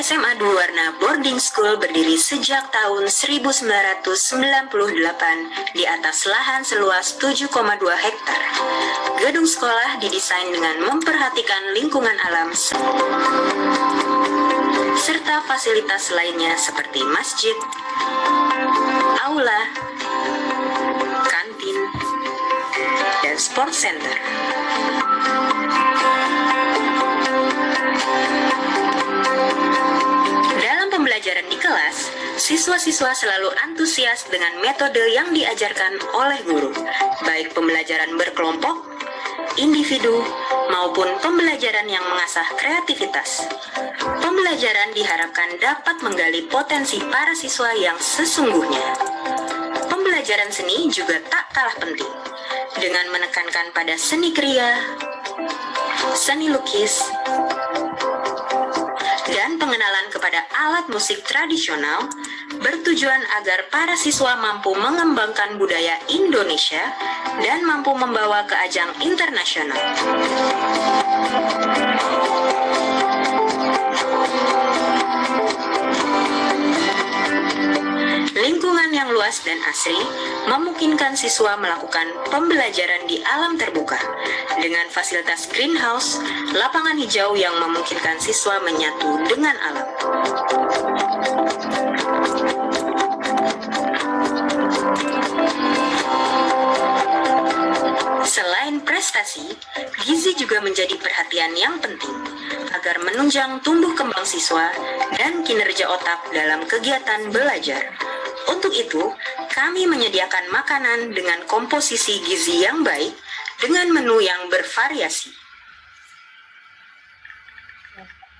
SMA Dwi Warna Boarding School berdiri sejak tahun 1998 di atas lahan seluas 7,2 hektar. Gedung sekolah didesain dengan memperhatikan lingkungan alam serta fasilitas lainnya seperti masjid, aula, kantin, dan sport center. Dalam pembelajaran di kelas, siswa-siswa selalu antusias dengan metode yang diajarkan oleh guru, baik pembelajaran berkelompok, individu, maupun pembelajaran yang mengasah kreativitas. Pembelajaran diharapkan dapat menggali potensi para siswa yang sesungguhnya. Pembelajaran seni juga tak kalah penting, dengan menekankan pada seni kriya, seni lukis, dan pengenalan kepada alat musik tradisional, bertujuan agar para siswa mampu mengembangkan budaya Indonesia dan mampu membawa ke ajang internasional. Lingkungan yang luas dan asri memungkinkan siswa melakukan pembelajaran di alam terbuka dengan fasilitas greenhouse, lapangan hijau yang memungkinkan siswa menyatu dengan alam. Selain prestasi, gizi juga menjadi perhatian yang penting agar menunjang tumbuh kembang siswa dan kinerja otak dalam kegiatan belajar. Untuk itu, kami menyediakan makanan dengan komposisi gizi yang baik dengan menu yang bervariasi.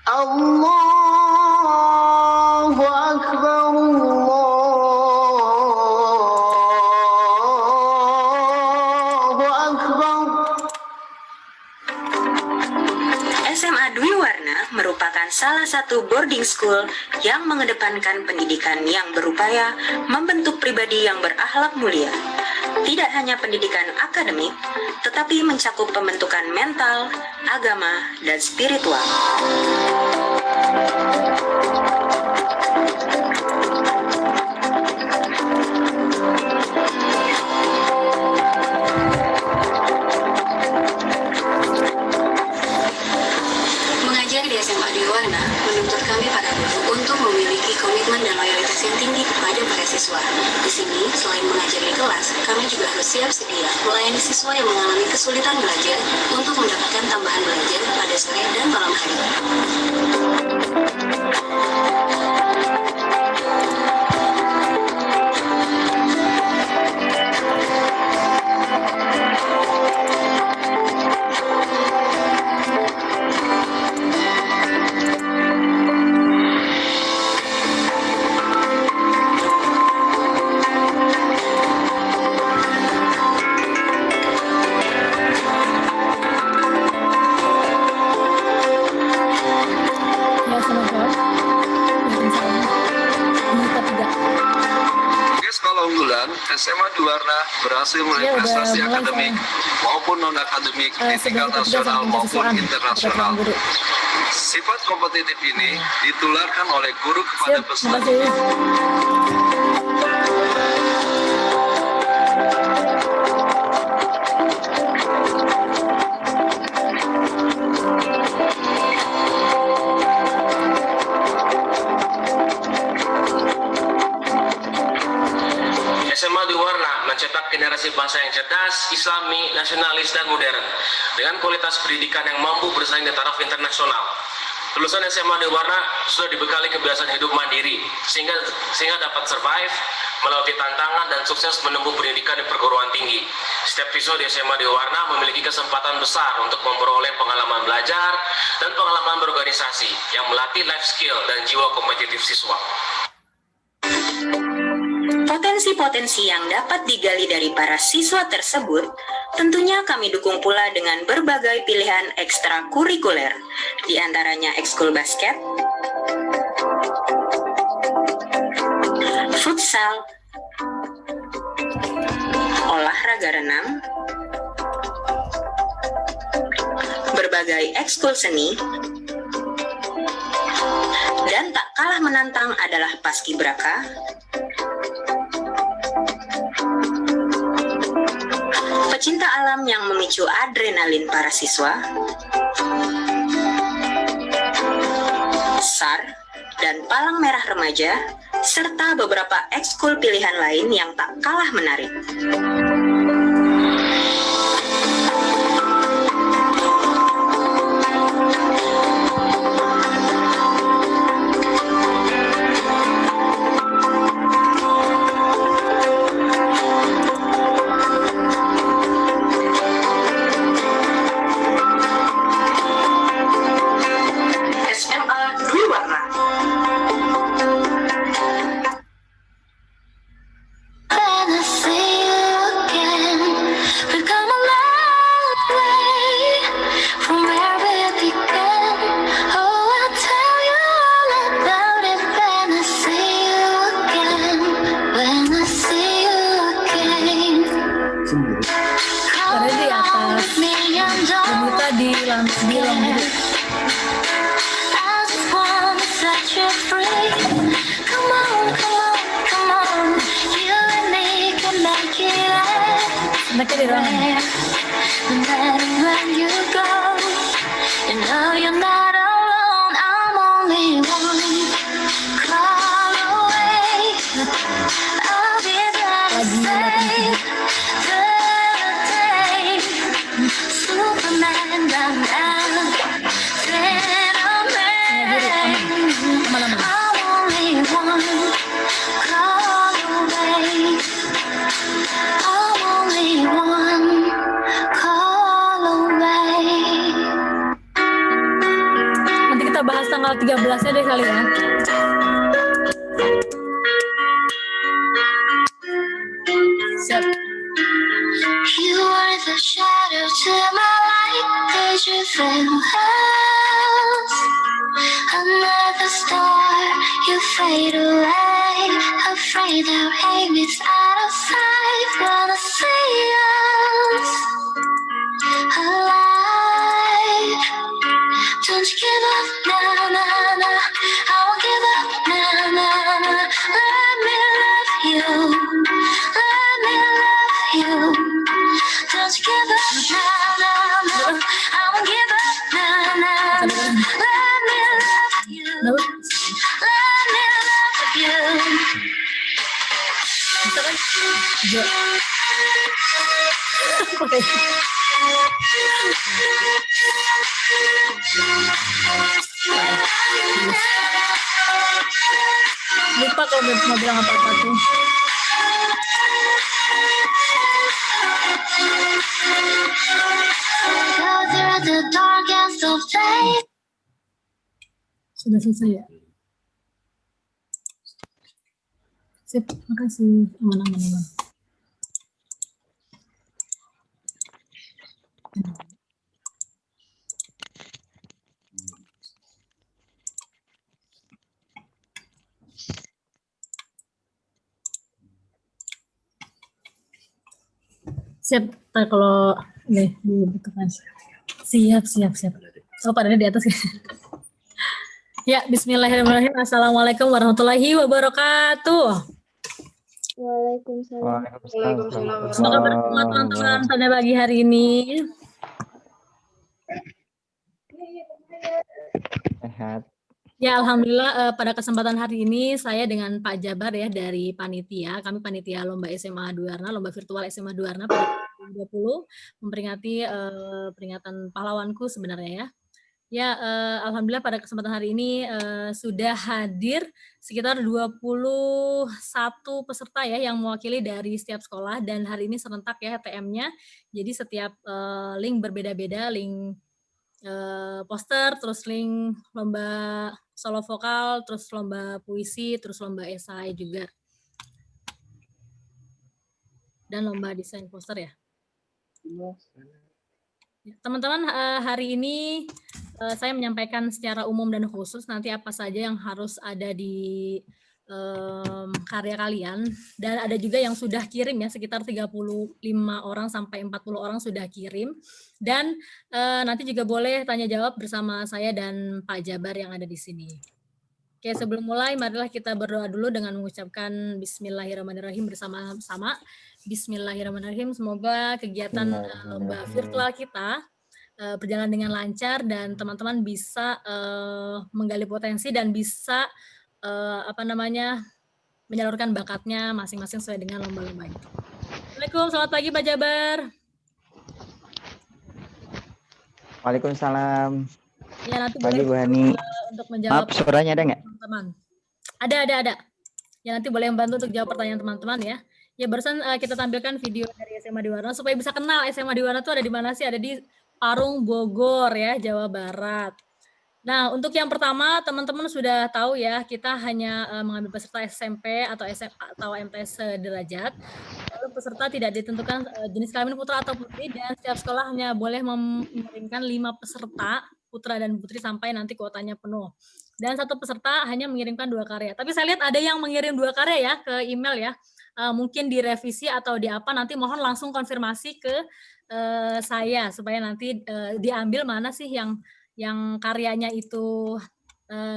Allahu Akbar, Allahu Akbar. SMA Dwi Warna merupakan salah satu boarding school yang mengedepankan pendidikan yang berupaya membentuk pribadi yang berakhlak mulia. Tidak hanya pendidikan akademik, tetapi mencakup pembentukan mental, agama, dan spiritual. Mengajar di SMA Dwi Warna menuntut kami para guru untuk memiliki komitmen dan loyalitas yang tinggi kepada para siswa. Di sini, selain mengajar di kelas, kami juga harus siap sedia melayani siswa yang mengalami kesulitan belajar untuk mendapatkan tambahan belajar pada sore dan malam hari. SMA Dwi Warna berhasil meraih prestasi akademik maupun non-akademik di tingkat nasional maupun internasional. Sifat kompetitif ini ditularkan oleh guru kepada peserta. SMA Dwi Warna mencetak generasi bangsa yang cerdas, islami, nasionalis, dan modern dengan kualitas pendidikan yang mampu bersaing di taraf internasional. Lulusan SMA Dwi Warna sudah dibekali kebiasaan hidup mandiri sehingga dapat survive, melewati tantangan dan sukses menempuh pendidikan di perguruan tinggi. Setiap siswa di SMA Dwi Warna memiliki kesempatan besar untuk memperoleh pengalaman belajar dan pengalaman berorganisasi yang melatih life skill dan jiwa kompetitif siswa. Potensi-potensi yang dapat digali dari para siswa tersebut tentunya kami dukung pula dengan berbagai pilihan ekstrakurikuler, di antaranya ekskul basket, futsal, olahraga renang, berbagai ekskul seni, kalah menantang adalah paskibraka, pecinta alam yang memicu adrenalin para siswa, SAR, dan Palang Merah Remaja, serta beberapa ekskul pilihan lain yang tak kalah menarik. SMA Dwi Warna. When I see you again, we've come a long way from where we began. Oh, I'll tell you all about it when I see you again. When I see you again. Come Ada di along atas with me and don't wanita di lantai I just wanna set you free. Come on, come on, come on. You and me can make it anaknya di ruangan. anywhere. And then when you go, you know you're not alone. I'm only one call away. I'll be there to save the day. Superman, Batman, Aman-aman. I'm only one call away. I'm only one call away. Nanti kita bahas tanggal 13-nya deh kali ya. Siap. You are the shadow to my light, deja vu house. Another star, you fade away. Afraid our aim is out of sight. Wanna see us alive. Don't you give up, nah, nah, nah. I won't give up, nah, nah, nah. Let me love you. Let me love you. Don't you give up, nah, nah, nah. I won't give up, nah, nah, nah. Let me love you. Let me love you. Bisa kan? Jo. Oke. Lupa kalau mau bilang apa-apa tuh. Closer at the darkest of days. Sudah selesai ya? Sip, makasih. Aman. Siap, ntar kalau nih dibutuhkan. Siap. Oh, padanya di atas ya. Ya, bismillahirrahmanirrahim. Assalamualaikum warahmatullahi wabarakatuh. Waalaikumsalam. Apa kabar semua teman-teman pada pagi hari ini? Sehat. Ya, alhamdulillah pada kesempatan hari ini saya dengan Pak Jabar ya dari panitia. Kami panitia lomba SMA Dwi Warna, lomba virtual SMA Dwi Warna pada 2020 memperingati peringatan pahlawanku sebenarnya ya. Ya, alhamdulillah pada kesempatan hari ini sudah hadir sekitar 21 peserta ya yang mewakili dari setiap sekolah dan hari ini serentak ya TM-nya. Jadi setiap link berbeda-beda, link poster, terus link lomba solo vokal, terus lomba puisi, terus lomba esai juga. Dan lomba desain poster ya. Teman-teman, hari ini saya menyampaikan secara umum dan khusus nanti apa saja yang harus ada di karya kalian, dan ada juga yang sudah kirim ya, sekitar 35 orang sampai 40 orang sudah kirim, dan nanti juga boleh tanya jawab bersama saya dan Pak Jabar yang ada di sini. Oke, sebelum mulai, marilah kita berdoa dulu dengan mengucapkan Bismillahirrahmanirrahim bersama-sama. Bismillahirrahmanirrahim. Semoga kegiatan lomba virtual kita berjalan dengan lancar dan teman-teman bisa menggali potensi dan bisa menyalurkan bakatnya masing-masing sesuai dengan lomba-lomba itu. Assalamualaikum, selamat pagi Pak Jabar. Waalaikumsalam. Ya, nanti Pagi boleh Bu Hani. untuk menjawab Maaf, suaranya ada nggak? teman-teman. Ada. Ya, nanti boleh membantu untuk jawab pertanyaan teman-teman ya. Ya, barusan kita tampilkan video dari SMA Diwarna supaya bisa kenal SMA Diwarna itu ada di mana sih? Ada di Parung, Bogor ya, Jawa Barat. Nah, untuk yang pertama, teman-teman sudah tahu ya, kita hanya mengambil peserta SMP atau SMA atau MTS sederajat. Lalu peserta tidak ditentukan jenis kelamin putra atau putri, dan setiap sekolah hanya boleh mengirimkan 5 peserta, putra dan putri, sampai nanti kuotanya penuh. Dan satu peserta hanya mengirimkan 2 karya. Tapi saya lihat ada yang mengirim 2 karya ya ke email ya. Mungkin direvisi atau di apa, nanti mohon langsung konfirmasi ke saya, supaya nanti diambil mana sih yang karyanya itu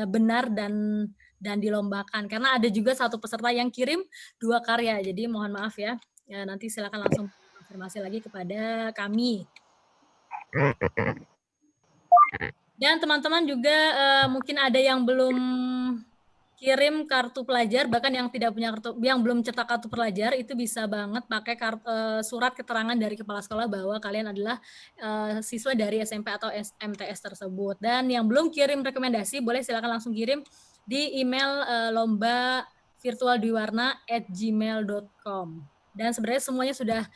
benar dan dilombakan, karena ada juga satu peserta yang kirim 2 karya, jadi mohon maaf ya. Nanti silakan langsung konfirmasi lagi kepada kami. Dan teman-teman juga mungkin ada yang belum kirim kartu pelajar, bahkan yang tidak punya kartu, yang belum cetak kartu pelajar, itu bisa banget pakai surat keterangan dari kepala sekolah bahwa kalian adalah siswa dari SMP atau MTS tersebut. Dan yang belum kirim rekomendasi, boleh silakan langsung kirim di email lombavirtualdiwarna@gmail.com. Dan sebenarnya semuanya sudah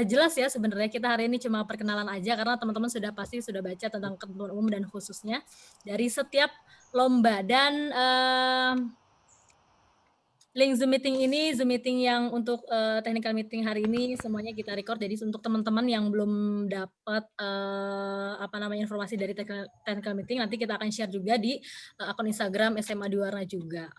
jelas ya, sebenarnya kita hari ini cuma perkenalan aja, karena teman-teman pasti sudah baca tentang ketentuan umum dan khususnya dari setiap lomba. Dan link Zoom meeting ini, Zoom meeting yang untuk technical meeting hari ini semuanya kita record. Jadi untuk teman-teman yang belum dapat informasi dari technical meeting, nanti kita akan share juga di akun Instagram SMA Diwarna juga.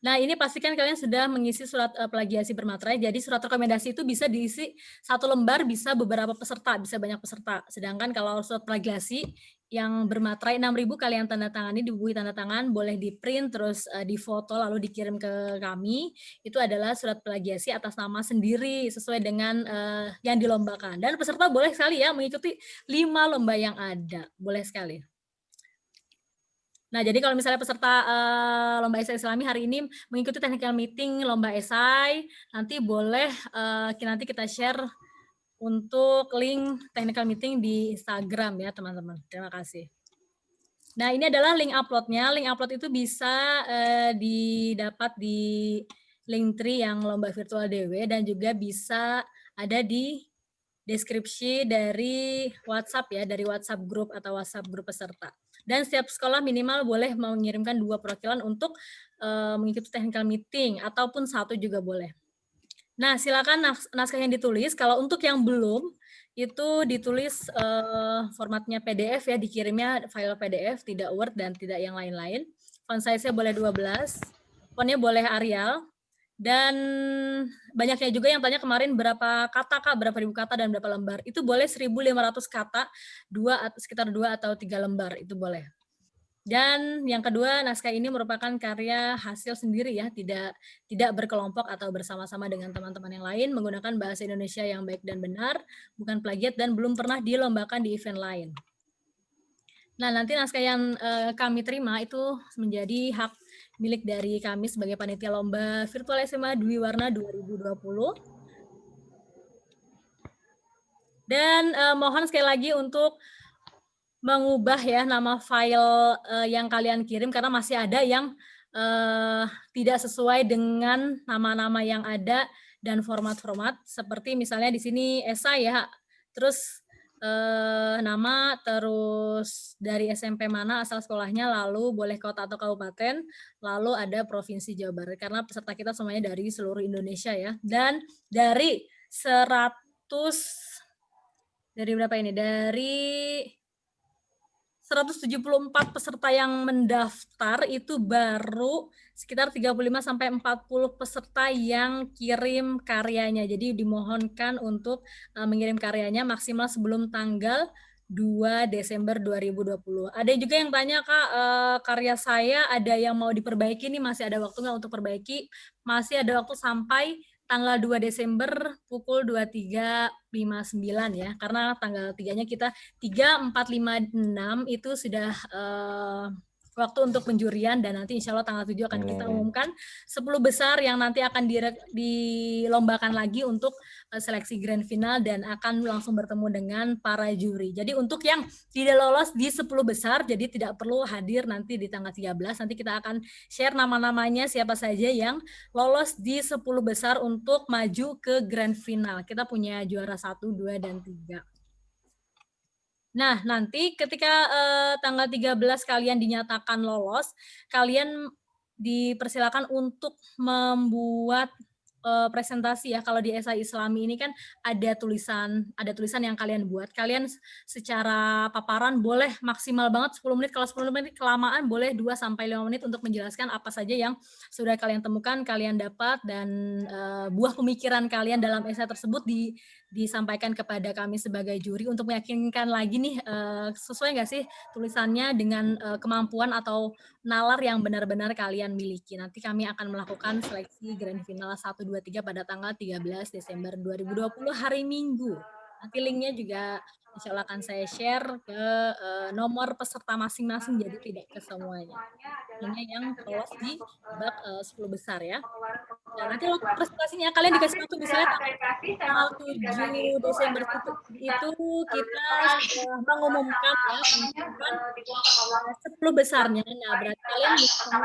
Nah, ini pastikan kalian sudah mengisi surat plagiasi bermaterai. Jadi surat rekomendasi itu bisa diisi 1 lembar, bisa beberapa peserta, bisa banyak peserta. Sedangkan kalau surat plagiasi yang bermaterai 6.000 kalian tanda tangani, dibubuhi tanda tangan, boleh di print, terus difoto lalu dikirim ke kami. Itu adalah surat plagiasi atas nama sendiri sesuai dengan yang dilombakan. Dan peserta boleh sekali ya mengikuti 5 lomba yang ada, boleh sekali. Nah, jadi kalau misalnya peserta lomba esai Islami hari ini mengikuti technical meeting lomba esai, nanti boleh nanti kita share untuk link technical meeting di Instagram ya teman-teman. Terima kasih. Nah, ini adalah link uploadnya. Link upload itu bisa didapat di Linktree yang lomba virtual DW, dan juga bisa ada di deskripsi dari WhatsApp ya, dari WhatsApp grup atau WhatsApp grup peserta. Dan setiap sekolah minimal boleh mengirimkan 2 perwakilan untuk mengikuti technical meeting, ataupun 1 juga boleh. Nah, silakan naskah yang ditulis. Kalau untuk yang belum, itu ditulis formatnya PDF ya, dikirimnya file PDF, tidak Word dan tidak yang lain-lain. Font size-nya boleh 12, fontnya boleh Arial. Dan banyaknya juga yang tanya kemarin berapa kata Kak, berapa ribu kata dan berapa lembar. Itu boleh 1.500 kata, sekitar 2 atau 3 lembar, itu boleh. Dan yang kedua, naskah ini merupakan karya hasil sendiri ya, tidak berkelompok atau bersama-sama dengan teman-teman yang lain, menggunakan bahasa Indonesia yang baik dan benar, bukan plagiat dan belum pernah dilombakan di event lain. Nah, nanti naskah yang kami terima itu menjadi hak milik dari kami sebagai panitia lomba virtual SMA Diwarna 2020. Dan mohon sekali lagi untuk mengubah ya nama file yang kalian kirim, karena masih ada yang tidak sesuai dengan nama-nama yang ada dan format-format, seperti misalnya di sini esai ya, terus nama, terus dari SMP mana asal sekolahnya, lalu boleh kota atau kabupaten, lalu ada provinsi Jawa Barat, karena peserta kita semuanya dari seluruh Indonesia ya. Dan dari 174 peserta yang mendaftar, itu baru sekitar 35-40 peserta yang kirim karyanya. Jadi dimohonkan untuk mengirim karyanya maksimal sebelum tanggal 2 Desember 2020. Ada juga yang tanya, Kak, karya saya ada yang mau diperbaiki nih, masih ada waktu nggak untuk perbaiki? Masih ada waktu sampai tanggal 2 Desember pukul 23.59 ya, karena tanggal 3-nya kita 3, 4, 5, 6 itu sudah waktu untuk penjurian, dan nanti insya Allah tanggal 7 akan kita umumkan 10 besar yang nanti akan dilombakan lagi untuk seleksi grand final dan akan langsung bertemu dengan para juri. Jadi untuk yang tidak lolos di 10 besar, jadi tidak perlu hadir nanti di tanggal 13, nanti kita akan share nama-namanya siapa saja yang lolos di 10 besar untuk maju ke grand final. Kita punya juara 1, 2, dan 3. Nah, nanti ketika tanggal 13 kalian dinyatakan lolos, kalian dipersilakan untuk membuat presentasi ya. Kalau di esai Islami ini kan ada tulisan yang kalian buat. Kalian secara paparan boleh maksimal banget 10 menit. Kalau 10 menit kelamaan boleh 2 sampai 5 menit untuk menjelaskan apa saja yang sudah kalian temukan, kalian dapat, dan buah pemikiran kalian dalam esai tersebut disampaikan kepada kami sebagai juri untuk meyakinkan lagi nih sesuai nggak sih tulisannya dengan kemampuan atau nalar yang benar-benar kalian miliki. Nanti kami akan melakukan seleksi grand final 1, 2, 3 pada tanggal 13 Desember 2020 hari Minggu. Nanti linknya juga insya Allah akan saya share ke nomor peserta masing-masing, jadi tidak ke semuanya. Hanya yang lolos di bab 10 besar ya. Nah, nanti waktu presentasinya kalian dikasih waktu misalnya tanggal 7 Desember itu kita sudah mengumumkan ya, 10 besarnya. Nah, berarti kalian bisa untuk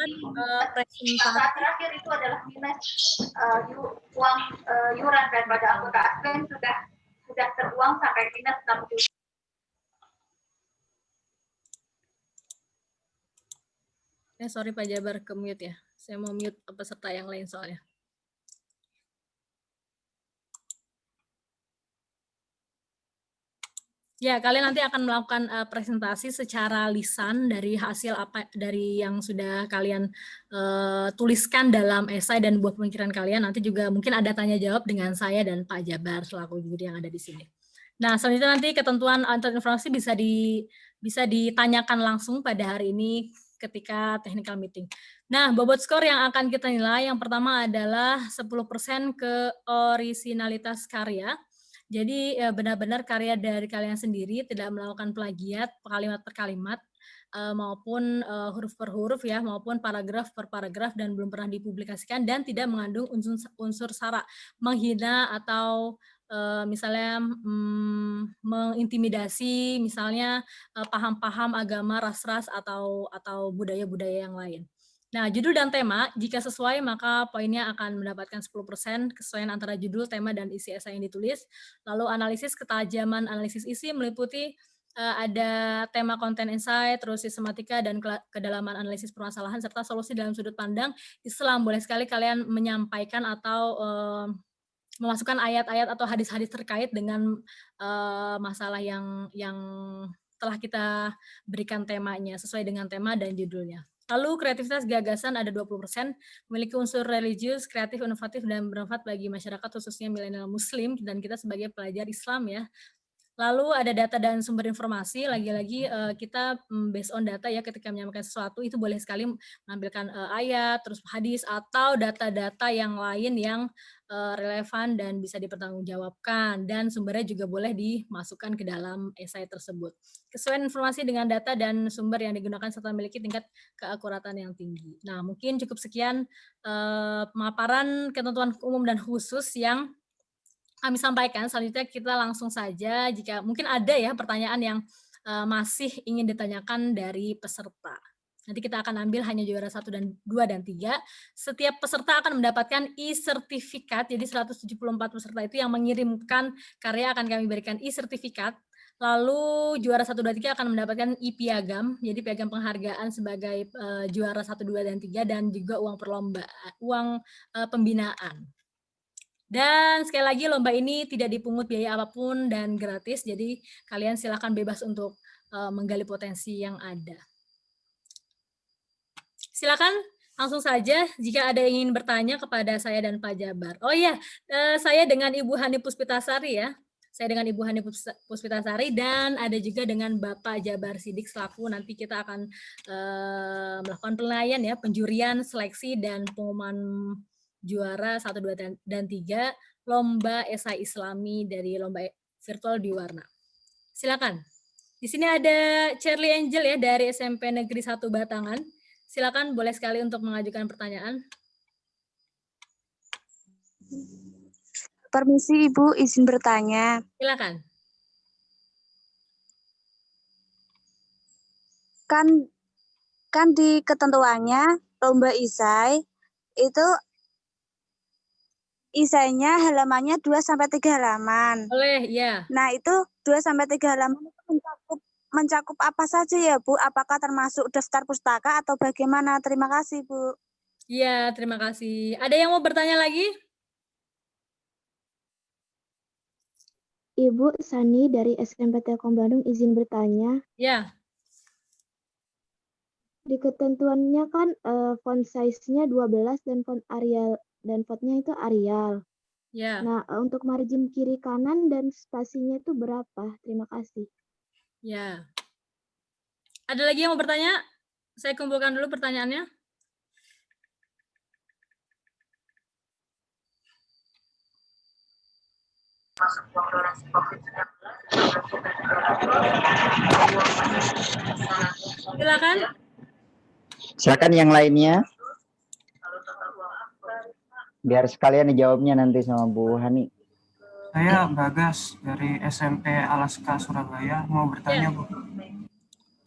membuat presentasi. Terakhir itu adalah minus uang yuran daripada anggota admin sudah teruang sampai minus 6 juta. Sorry Pak Jabar, ke mute ya. Saya mau mute peserta yang lain soalnya. Ya, kalian nanti akan melakukan presentasi secara lisan dari hasil dari yang sudah kalian tuliskan dalam esai dan buah pemikiran kalian. Nanti juga mungkin ada tanya jawab dengan saya dan Pak Jabar selaku juri yang ada di sini. Nah, selanjutnya nanti ketentuan antar informasi bisa ditanyakan langsung pada hari ini ketika technical meeting. Nah, bobot skor yang akan kita nilai yang pertama adalah 10% ke orisinalitas karya. Jadi benar-benar karya dari kalian sendiri, tidak melakukan plagiat kalimat per kalimat maupun huruf per huruf ya, maupun paragraf per paragraf, dan belum pernah dipublikasikan dan tidak mengandung unsur sara, menghina atau misalnya mengintimidasi misalnya paham-paham agama, ras-ras atau budaya-budaya yang lain. Nah, judul dan tema, jika sesuai maka poinnya akan mendapatkan 10%, kesesuaian antara judul, tema, dan isi esai yang ditulis. Lalu analisis, ketajaman analisis isi meliputi ada tema konten esai, terus sistematika dan kedalaman analisis permasalahan, serta solusi dalam sudut pandang Islam. Boleh sekali kalian menyampaikan atau memasukkan ayat-ayat atau hadis-hadis terkait dengan masalah yang telah kita berikan temanya, sesuai dengan tema dan judulnya. Lalu kreativitas gagasan ada 20%, memiliki unsur religius, kreatif, inovatif, dan bermanfaat bagi masyarakat khususnya milenial muslim dan kita sebagai pelajar Islam ya. Lalu ada data dan sumber informasi, lagi-lagi kita based on data ya, ketika menyampaikan sesuatu itu boleh sekali menampilkan ayat, terus hadis, atau data-data yang lain yang relevan dan bisa dipertanggungjawabkan, dan sumbernya juga boleh dimasukkan ke dalam esai tersebut. Kesesuaian informasi dengan data dan sumber yang digunakan serta memiliki tingkat keakuratan yang tinggi. Nah, mungkin cukup sekian pemaparan ketentuan umum dan khusus yang kami sampaikan. Selanjutnya kita langsung saja, jika mungkin ada ya pertanyaan yang masih ingin ditanyakan dari peserta. Nanti kita akan ambil hanya juara 1 dan 2 dan 3. Setiap peserta akan mendapatkan e-sertifikat, jadi 174 peserta itu yang mengirimkan karya akan kami berikan e-sertifikat. Lalu juara 1, 2, 3 akan mendapatkan e-piagam, jadi piagam penghargaan sebagai juara 1, 2, dan 3, dan juga uang perlombaan, uang pembinaan. Dan sekali lagi lomba ini tidak dipungut biaya apapun dan gratis, jadi kalian silakan bebas untuk menggali potensi yang ada. Silakan Langsung saja jika ada yang ingin bertanya kepada saya dan Pak Jabar. Oh iya, saya dengan Ibu Hani Puspitasari ya. Saya dengan Ibu Hani Puspitasari dan ada juga dengan Bapak Jabar Sidik selaku nanti kita akan melakukan penilaian ya, penjurian, seleksi dan pengumuman juara 1, 2 dan 3 lomba esai Islami dari lomba virtual di Warna. Silakan. Di sini ada Charlie Angel ya dari SMP Negeri 1 Batangan. Silakan, boleh sekali untuk mengajukan pertanyaan. Permisi Ibu, izin bertanya. Silakan. Kan di ketentuannya lomba isai itu isainya halamannya 2-3 halaman. Boleh, ya. Nah, itu 2-3 halaman itu mencakup apa saja ya, Bu? Apakah termasuk daftar pustaka atau bagaimana? Terima kasih, Bu. Iya, terima kasih. Ada yang mau bertanya lagi? Ibu Sani dari SMP Telkom Bandung izin bertanya. Ya. Di ketentuannya kan font size-nya 12 dan font Arial dan fontnya itu Arial. Ya. Nah, untuk margin kiri kanan dan spasinya itu berapa? Terima kasih. Ya. Ada lagi yang mau bertanya? Saya kumpulkan dulu pertanyaannya. Silakan. Silakan yang lainnya. Biar sekalian dijawabnya nanti sama Bu Hani. Saya Bagas dari SMP Alaska Surabaya mau bertanya, Bu.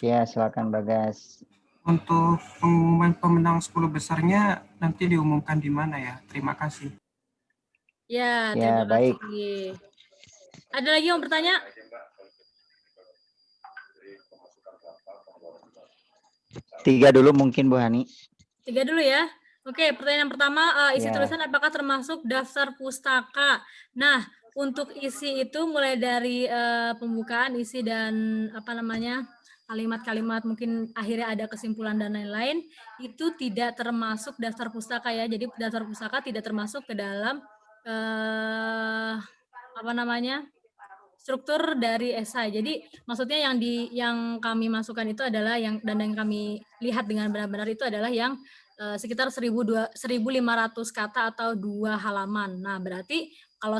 Ya, silakan Bagas. Untuk pengumuman pemenang 10 besarnya nanti diumumkan di mana ya? Terima kasih. Ya, Ya, terima baik. kasih. Ada lagi yang bertanya? Tiga dulu mungkin Bu Hani. 3 dulu ya. Oke, pertanyaan pertama, isi Ya. tulisan apakah termasuk daftar pustaka? Nah, untuk isi itu mulai dari pembukaan, isi dan apa namanya kalimat-kalimat mungkin akhirnya ada kesimpulan dan lain-lain, itu tidak termasuk daftar pustaka ya. Jadi daftar pustaka tidak termasuk ke dalam apa namanya struktur dari esai. Jadi maksudnya yang kami masukkan itu adalah yang kami lihat dengan benar-benar itu adalah yang sekitar 1.500 kata atau 2 halaman. Nah, berarti kalau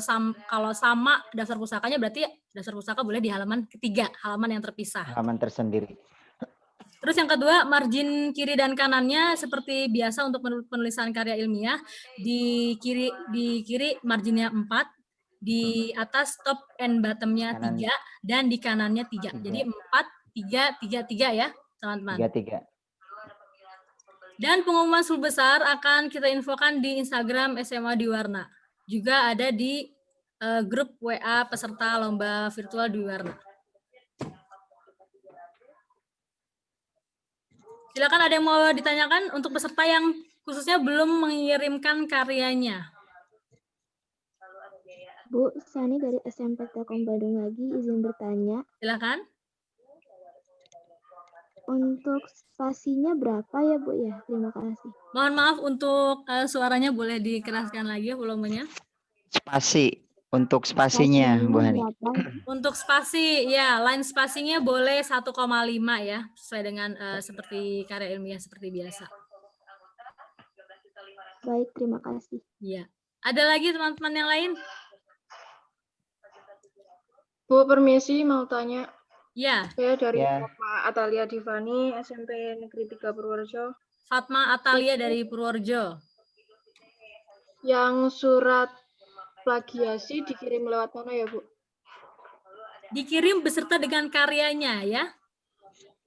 sama daftar pustakanya berarti daftar pustaka boleh di halaman ketiga, halaman yang terpisah. Halaman tersendiri. Terus yang kedua, margin kiri dan kanannya seperti biasa untuk penulisan karya ilmiah. Di kiri marginnya 4, di atas top and bottom-nya 3, dan di kanannya 3. Jadi 4, 3, 3, 3 ya, teman-teman. 3. Dan pengumuman 10 besar akan kita infokan di Instagram SMA di Warna. Juga ada di grup WA peserta lomba virtual di Warna. Silakan, ada yang mau ditanyakan untuk peserta yang khususnya belum mengirimkan karyanya. Bu Sani dari SMP Telkom Bandung lagi izin bertanya. Silakan. Untuk spasinya berapa ya Bu ya? Terima kasih. Mohon maaf untuk suaranya boleh dikeraskan lagi volumenya. Spasi. Untuk spasinya Bu Hani. Untuk spasi, ya line spasinya boleh 1,5 ya, sesuai dengan seperti karya ilmiah seperti biasa. Baik, terima kasih. Iya. Ada lagi teman-teman yang lain? Bu, permisi mau tanya. Ya. Saya dari Fatma Atalia Divani, SMP Negeri 3 Purworejo. Fatma Atalia dari Purworejo. Yang surat plagiasi dikirim lewat mana ya, Bu? Dikirim beserta dengan karyanya ya.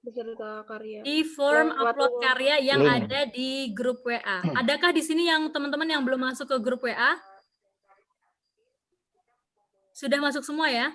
Beserta karya. Di form upload karya yang link. ada di grup WA. Adakah di sini yang teman-teman yang belum masuk ke grup WA? Sudah masuk semua ya?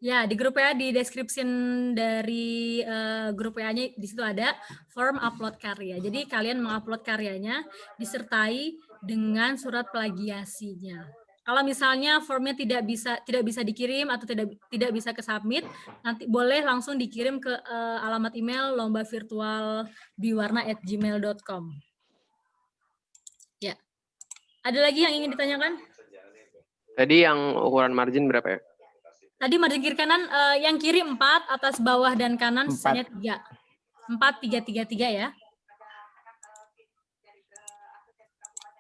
Ya, di grup WA, di description dari grup WA-nya di situ ada form upload karya. Jadi kalian mengupload karyanya disertai dengan surat plagiasinya. Kalau misalnya formnya tidak bisa dikirim atau tidak bisa ke submit, nanti boleh langsung dikirim ke alamat email lombavirtualbiwarna@gmail.com. Ya. Ada lagi yang ingin ditanyakan? Tadi yang ukuran margin berapa ya? Tadi margin kiri kanan yang kiri 4, atas bawah dan kanan sisanya 3. 4, 3, 3, 3 ya.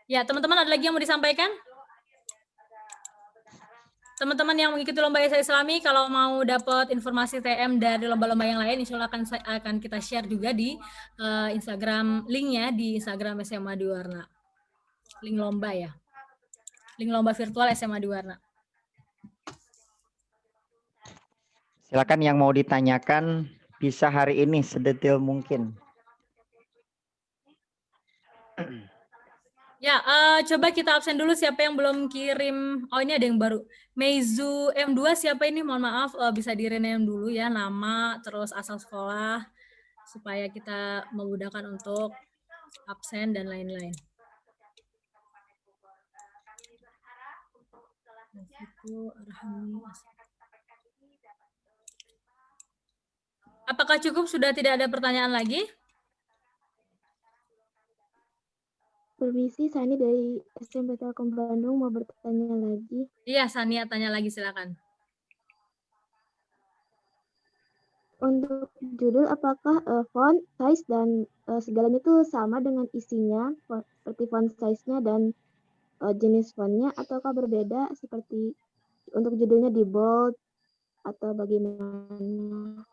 Ya, teman-teman ada lagi yang mau disampaikan? Teman-teman yang mengikuti lomba esai Islami, kalau mau dapat informasi TM dari lomba-lomba yang lain, insya Allah akan kita share juga di Instagram, linknya di Instagram SMA Dwi Warna. Link lomba ya. Link lomba virtual SMA Dwi Warna. Silakan yang mau ditanyakan bisa hari ini sedetail mungkin. Ya, coba kita absen dulu siapa yang belum kirim. Oh, ini ada yang baru. Meizu M2 siapa ini? Mohon maaf, bisa di-rename dulu ya nama, terus asal sekolah, supaya kita memudahkan untuk absen dan lain-lain. Apakah cukup? Sudah tidak ada pertanyaan lagi? Permisi, Sani dari SMP Telkom Bandung mau bertanya lagi. Iya, Sania tanya lagi, silakan. Untuk judul, apakah font, size, dan segalanya itu sama dengan isinya, seperti font size-nya dan jenis fontnya, ataukah berbeda seperti untuk judulnya di bold atau bagaimana?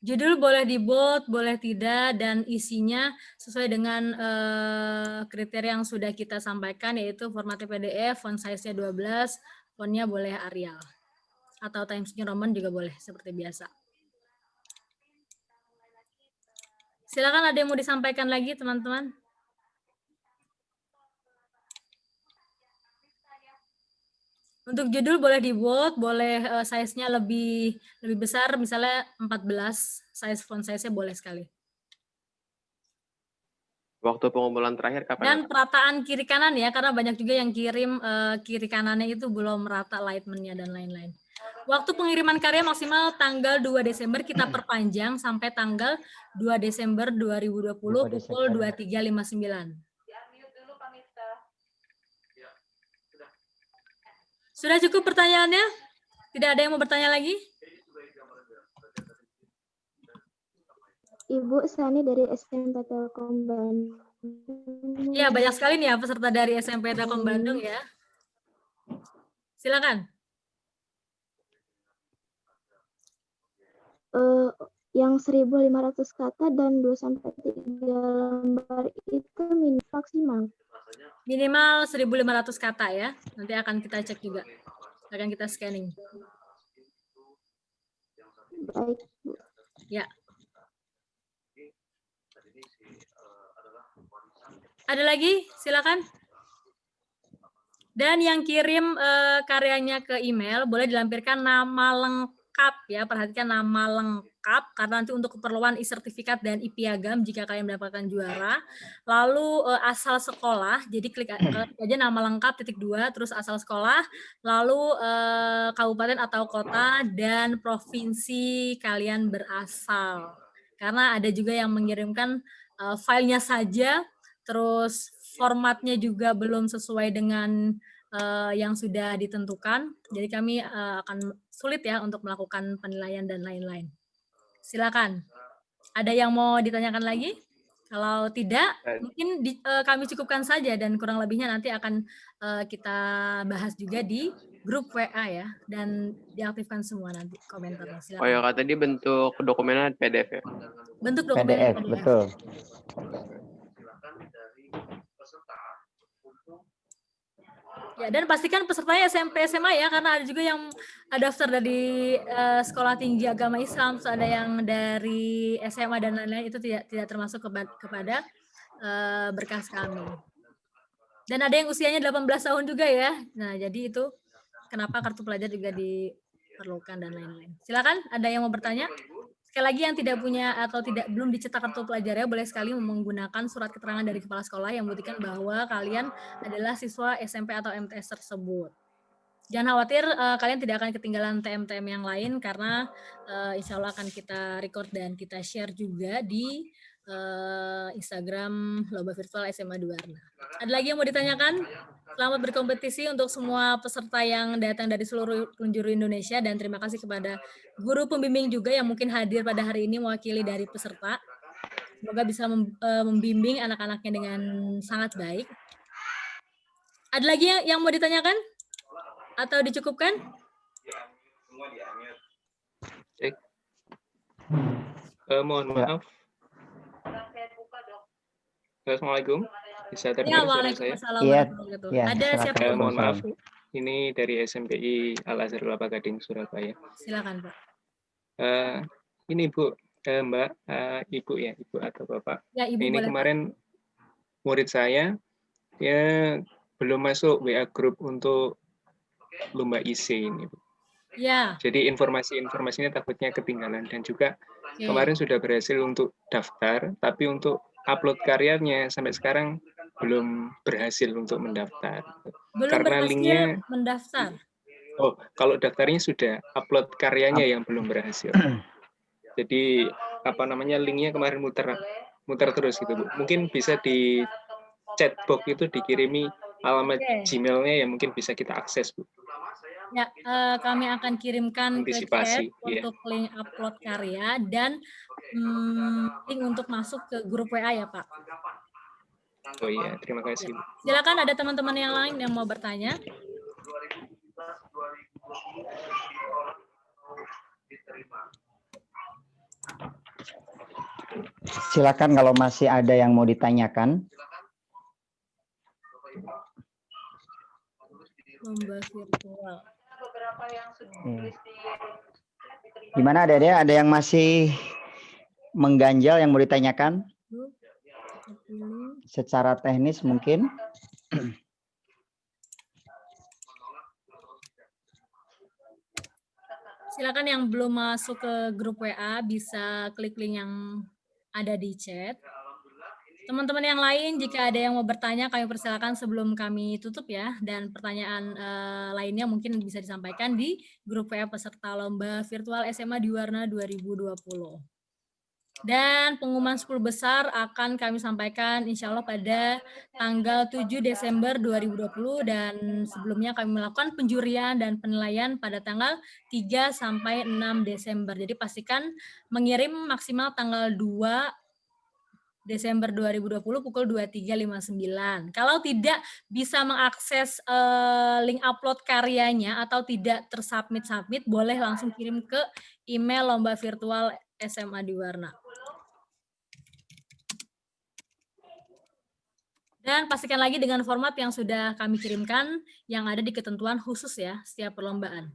Judul boleh di bold, boleh tidak, dan isinya sesuai dengan kriteria yang sudah kita sampaikan, yaitu formatnya PDF, font size-nya 12, fontnya boleh Arial. Atau Times New Roman juga boleh, seperti biasa. Silakan ada yang mau disampaikan lagi, teman-teman. Untuk judul boleh di bold, boleh size-nya lebih besar, misalnya 14, size font size-nya boleh sekali. Waktu pengumpulan terakhir kapan? Dan perataan kiri kanan ya, karena banyak juga yang kirim kiri kanannya itu belum rata alignment-nya dan lain-lain. Waktu pengiriman karya maksimal tanggal 2 Desember, kita perpanjang sampai tanggal 2 Desember 2020 pukul 23.59. Sudah cukup pertanyaannya? Tidak ada yang mau bertanya lagi? Ibu Sani dari SMP Telkom Bandung. Iya, banyak sekali nih ya peserta dari SMP Telkom Bandung ya. Silakan. Yang 1.500 kata dan 2-3 lembar itu maksimal. Minimal 1.500 kata ya. Nanti akan kita cek juga. Akan kita scanning. Baik, Bu. Ya. Ada lagi? Silakan. Dan yang kirim karyanya ke email boleh dilampirkan nama lengkap ya. Perhatikan nama lengkap karena nanti untuk keperluan e-sertifikat dan e-piagam jika kalian mendapatkan juara. Lalu asal sekolah, jadi klik aja nama lengkap _2 terus asal sekolah, lalu kabupaten atau kota dan provinsi kalian berasal. Karena ada juga yang mengirimkan filenya saja, terus formatnya juga belum sesuai dengan yang sudah ditentukan. Jadi kami akan sulit ya untuk melakukan penilaian dan lain-lain. Silakan. Ada yang mau ditanyakan lagi? Kalau tidak, mungkin kami cukupkan saja dan kurang lebihnya nanti akan kita bahas juga di grup WA ya, dan diaktifkan semua nanti komentarnya. Silakan. Oh ya, kata dia bentuk dokumennya PDF ya? Bentuk dokumen PDF, betul. Ya, dan pastikan pesertanya SMP SMA ya, karena ada juga yang daftar dari sekolah tinggi agama Islam, terus ada yang dari SMA dan lain-lain, itu tidak termasuk kepada berkas kami. Dan ada yang usianya 18 tahun juga ya. Nah, jadi itu kenapa kartu pelajar juga diperlukan dan lain-lain. Silakan, ada yang mau bertanya? Sekali lagi yang tidak punya atau belum dicetak kartu pelajarnya boleh sekali menggunakan surat keterangan dari kepala sekolah yang membuktikan bahwa kalian adalah siswa SMP atau MTS tersebut. Jangan khawatir, kalian tidak akan ketinggalan TM-TM yang lain karena insya Allah akan kita record dan kita share juga di Instagram Lomba Virtual SMA 2 Warna. Ada lagi yang mau ditanyakan? Selamat berkompetisi untuk semua peserta yang datang dari seluruh penjuru Indonesia dan terima kasih kepada guru pembimbing juga yang mungkin hadir pada hari ini mewakili dari peserta. Semoga bisa membimbing anak-anaknya dengan sangat baik. Ada lagi yang mau ditanyakan? Atau dicukupkan? Cek. Mohon maaf. Assalamualaikum. Bisa terdengar suara saya? Iya. Ada siapa? Mohon maaf. Ini dari SMPI Al Azhar Kelapa Gading Surabaya. Silakan, Pak. Ini Bu, Mbak, Ibu ya, Ibu atau Bapak. Ya, Ibu ini boleh, kemarin murid saya dia belum masuk WA grup untuk lomba IC ini, Bu. Ya. Jadi informasinya takutnya ketinggalan dan juga kemarin sudah berhasil untuk daftar, tapi untuk upload karyanya sampai sekarang belum berhasil untuk mendaftar. Belum karena berhasil linknya mendaftar. Oh, kalau daftarnya sudah, upload karyanya yang belum berhasil. Jadi linknya kemarin muter terus gitu, Bu. Mungkin bisa di chatbox itu dikirimi alamat Gmail-nya yang mungkin bisa kita akses, Bu. Ya, kami akan kirimkan ke chat untuk link upload karya dan link untuk masuk ke grup WA ya, Pak. Oh iya, terima kasih. Silakan, ada teman-teman yang lain yang mau bertanya. Silakan kalau masih ada yang mau ditanyakan. Lomba virtual. Gimana Dede? Ada yang masih mengganjal yang mau ditanyakan? Secara teknis mungkin. Silakan yang belum masuk ke grup WA bisa klik link yang ada di chat. Teman-teman yang lain, jika ada yang mau bertanya, kami persilakan sebelum kami tutup ya. Dan pertanyaan lainnya mungkin bisa disampaikan di grup WA peserta Lomba Virtual SMA di Warna 2020. Dan pengumuman 10 besar akan kami sampaikan insya Allah pada tanggal 7 Desember 2020 dan sebelumnya kami melakukan penjurian dan penilaian pada tanggal 3 sampai 6 Desember. Jadi pastikan mengirim maksimal tanggal 2 Desember 2020 pukul 23.59. Kalau tidak bisa mengakses link upload karyanya atau tidak tersubmit, boleh langsung kirim ke email Lomba Virtual SMA di Warna. Dan pastikan lagi dengan format yang sudah kami kirimkan yang ada di ketentuan khusus ya setiap perlombaan.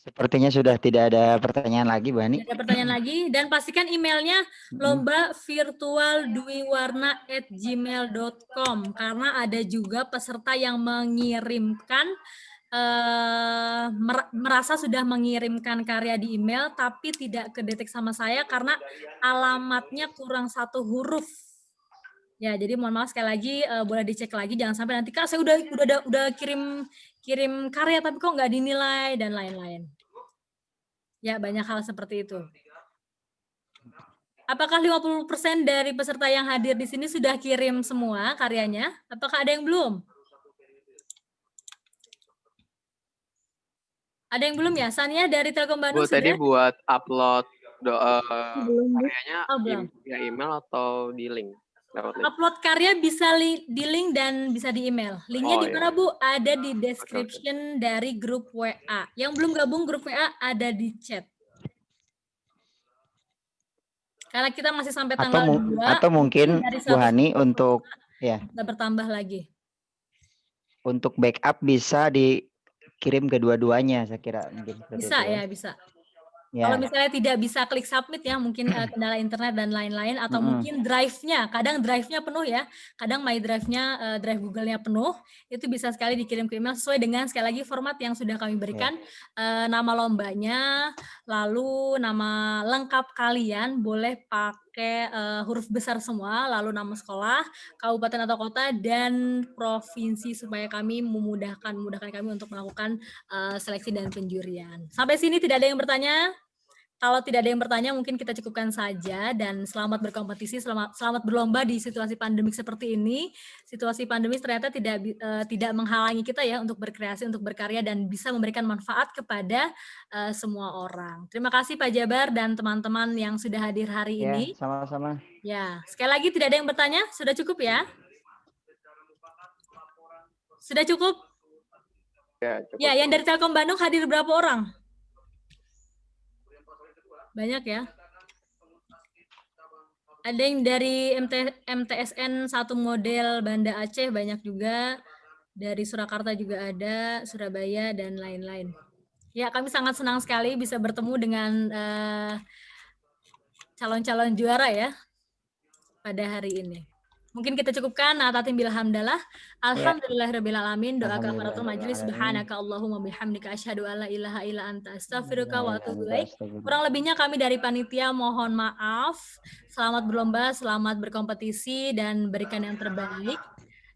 Sepertinya sudah tidak ada pertanyaan lagi, Bu Hani. Tidak ada pertanyaan lagi dan pastikan emailnya lombavirtualduiwarna@gmail.com karena ada juga peserta yang mengirimkan merasa sudah mengirimkan karya di email tapi tidak kedetek sama saya karena alamatnya kurang 1 huruf. Ya, jadi mohon maaf sekali lagi boleh dicek lagi jangan sampai nanti Kak saya udah kirim karya tapi kok nggak dinilai dan lain-lain. Ya, banyak hal seperti itu. Apakah 50% dari peserta yang hadir di sini sudah kirim semua karyanya? Apakah ada yang belum? Ada yang belum ya? Sania dari Telkom Bandung Bu, tadi sudah? buat upload karyanya via email atau di link? Upload karya bisa di link dan bisa di email. Linknya di mana Bu? Ada di description dari grup WA. Yang belum gabung grup WA ada di chat. Karena kita masih sampai tanggal 2. Atau mungkin Bu Hani untuk ya. Kita bertambah lagi. Untuk backup bisa dikirim kedua-duanya saya kira mungkin. Bisa ya, bisa. Kalau Ya. misalnya tidak bisa klik submit ya, mungkin kendala internet dan lain-lain, atau mungkin drive-nya, kadang drive-nya penuh ya, kadang my drive-nya, drive Google-nya penuh, itu bisa sekali dikirim ke email sesuai dengan sekali lagi format yang sudah kami berikan, nama lombanya, lalu nama lengkap kalian boleh pakai huruf besar semua, lalu nama sekolah, kabupaten atau kota, dan provinsi supaya kami memudahkan kami untuk melakukan seleksi dan penjurian. Sampai sini tidak ada yang bertanya? Kalau tidak ada yang bertanya, mungkin kita cukupkan saja, dan selamat berkompetisi, selamat berlomba di situasi pandemik seperti ini. Situasi pandemik ternyata tidak menghalangi kita ya untuk berkreasi, untuk berkarya, dan bisa memberikan manfaat kepada semua orang. Terima kasih Pak Jabar dan teman-teman yang sudah hadir hari ini. Ya, sama-sama. Ya, sekali lagi tidak ada yang bertanya, sudah cukup ya? Sudah cukup? Ya, cukup. Ya, yang dari Telkom Bandung hadir berapa orang? Banyak ya. Ada yang dari MTSN satu model Banda Aceh, banyak juga. Dari Surakarta juga ada, Surabaya, dan lain-lain. Ya, kami sangat senang sekali bisa bertemu dengan calon-calon juara ya pada hari ini. Mungkin kita cukupkan. Atatim bilhamdalah. Alhamdulillahirabbil alamin. Doa kafaratul majelis. Subhanaka Allahumma bihamdika asyhadu alla ilaha illa anta astaghfiruka wa atubu ilaik. Kurang lebihnya kami dari panitia mohon maaf. Selamat berlomba, selamat berkompetisi, dan berikan yang terbaik,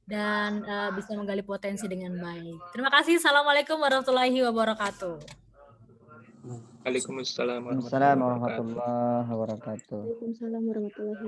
dan bisa menggali potensi dengan baik. Terima kasih. Assalamualaikum warahmatullahi wabarakatuh. Waalaikumsalam Waalaikumsalam warahmatullahi wabarakatuh. Waalaikumsalam warahmatullahi wabarakatuh.